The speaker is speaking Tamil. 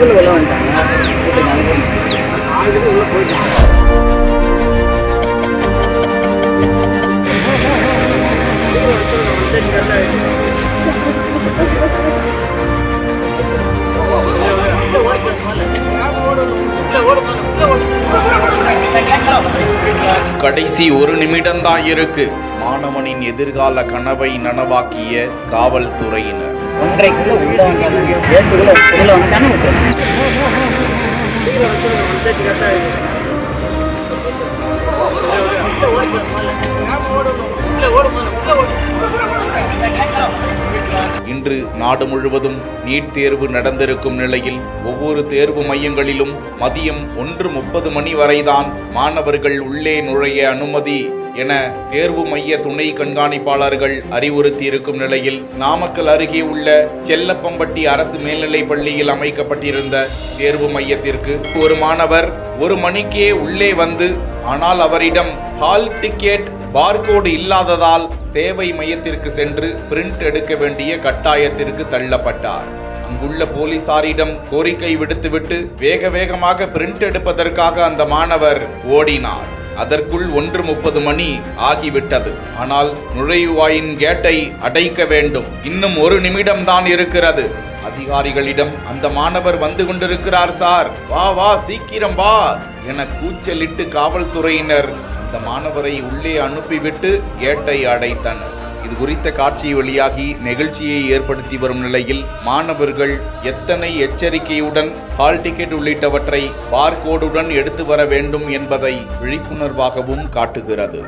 வீட்டுக்குள்ள உள்ள வந்துட்டாங்க. வீட்டுக்கு உள்ள போயிட்டாங்க. கடைசி ஒரு நிமிடம்தான் இருக்கு. மாணவனின் எதிர்கால கனவை நனவாக்கிய காவல்துறையினர் 1:30 உள்ள வந்தாங்க. கேட்டுக்குள்ள உள்ள வந்துட்டாங்க. இன்று நாடு முழுவதும் நீட் தேர்வு நடந்திருக்கும் நிலையில் ஒவ்வொரு தேர்வு மையங்களிலும் மதியம் 1:30 மணி வரைதான் மாணவர்கள் உள்ளே நுழைய அனுமதி என தேர்வு மைய துணை கண்காணிப்பாளர்கள் அறிவுறுத்தியிருக்கும் நிலையில் நாமக்கல் அருகே உள்ள செல்லப்பம்பட்டி அரசு மேல்நிலைப் பள்ளியில் அமைக்கப்பட்டிருந்த தேர்வு மையத்திற்கு ஒரு மாணவர் 1 மணிக்கே உள்ளே வந்து, ஆனால் அவரிடம் ஹால் டிக்கெட் பார்கோடு இல்லாததால் சேவை மையத்திற்கு சென்று பிரிண்ட் எடுக்க வேண்டிய கட்டாயத்திற்கு தள்ளப்பட்டார். அங்குள்ள போலீசாரிடம் கோரிக்கை விடுத்துவிட்டு வேகமாக பிரிண்ட் எடுப்பதற்காக அந்த மாணவர் ஓடினார். அதற்குள் 1:30 மணி ஆகிவிட்டது. ஆனால் நுழைவாயின் கேட்டை அடைக்க வேண்டும். இன்னும் 1 நிமிடம்தான் இருக்கிறது. அதிகாரிகளிடம் அந்த மாணவர் வந்து கொண்டிருக்கிறார் சார், வா சீக்கிரம் வா என கூச்சலிட்டு காவல்துறையினர் அந்த மாணவரை உள்ளே அனுப்பிவிட்டு கேட்டை அடைத்தனர். இது குறித்த காட்சி வெளியாகி நெகிழ்ச்சியை ஏற்படுத்தி வரும் நிலையில் மாணவர்கள் எத்தனை எச்சரிக்கையுடன் ஹால் டிக்கெட் உள்ளிட்டவற்றை பார்கோடுடன் எடுத்து வர வேண்டும் என்பதை விழிப்புணர்வாகவும் காட்டுகிறது.